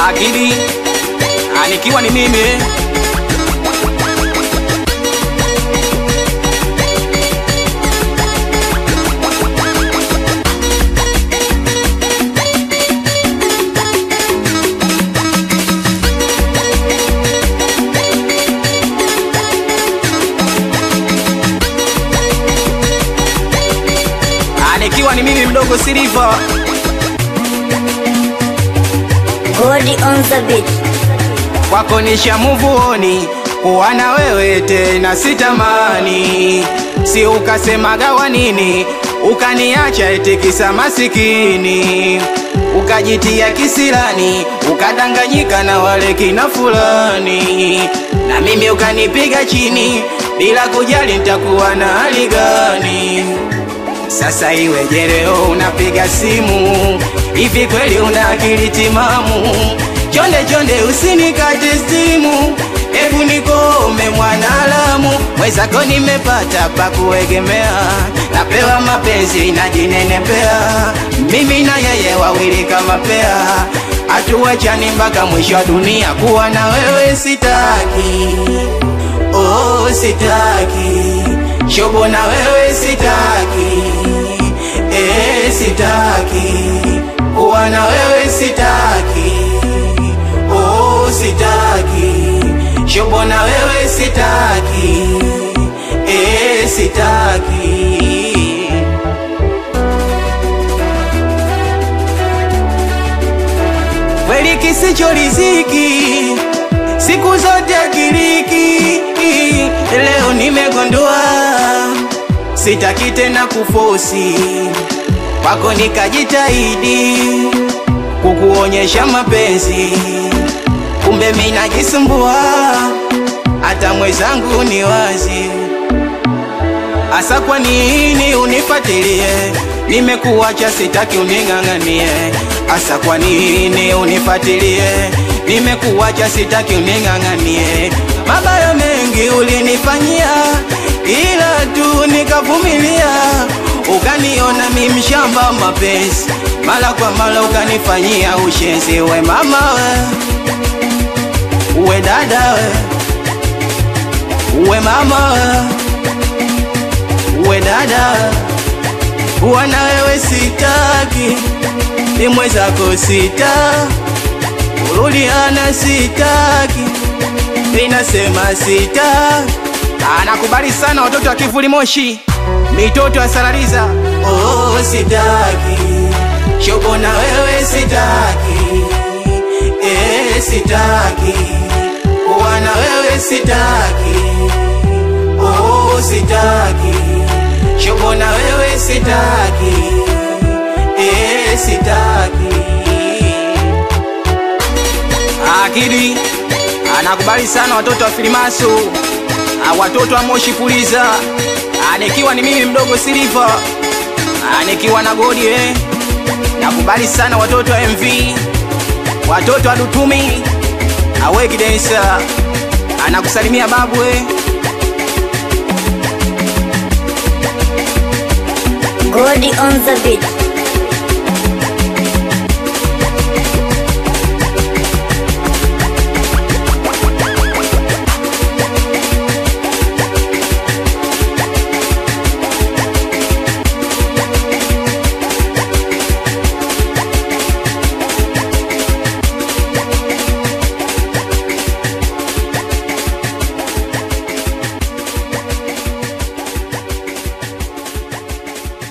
Akili anikiwa ni mimi anikiwa ni mimi mdogo Silver. Godi on the beat. Kwako nisha move on, kuwa na wewe tena sitamani. Si ukasema gawa nini, ukaniacha eti kisa masikini. Ukajitia kisirani, ukadanganyika na wale kina fulani. Na mimi ukanipiga chini, bila kujali nitakuwa na hali gani. Sasa iweje leo unapiga simu, hivi kweli una akili timamu? Chonde chonde usinikate stimu, hebu nikome mwanalamu. Mwezako nimepata pa kuegemea, napewa mapenzi najinenepea. Mimi na yeye wawili kama pea, hatuachani mpaka mwisho wa dunia. Kuwa na wewe sitaki, oh sitaki. Shobo na wewe sitaki, sitaki. Kuwa na wewe sitaki, oh sitaki. Shobo na wewe sitaki, sitaki. Kweli kisicho riziki siku zote kiriki. Leo nimegundua sitaki tena kufosi, kwako nikajitahidi kukuonyesha mapenzi. Kumbe mimi najisumbua, hata mwezangu ni wazi. Asa kwa nini unifuatilie, nimekuacha sitaki uninganganie. Asa kwa nini unifuatilie, nimekuacha sitaki uninganganie. Mabaya mengi ulinifanyia, ila tu nikavumilia. Ukaniona mimi mshamba mapenzi, mara kwa mara ukanifanyia ushenzi. We mama we, uwe dada we, uwe mama we, uwe dada. Kuwa na wewe sitaki, ni mwezako sitaki. Urudiana sitaki, ninasema sitaki. Anakubali sana watoto wa Kivuli Moshi, mitoto ya Salariza. Oh sitaki, shobo na wewe sitaki, sitaki. Kuwa na wewe sitaki, oh sitaki. Shobo na wewe sitaki, sitaki. Akili anakubali sana watoto wa Filimaso, watoto wa Moshi Puliza. Anikiwa ni mimi mdogo Silver, anikiwa na Godi nakubali sana watoto wa MV, watoto wa Dutumi, Aweki Dancer. Anakusalimia babu Godi on the beat.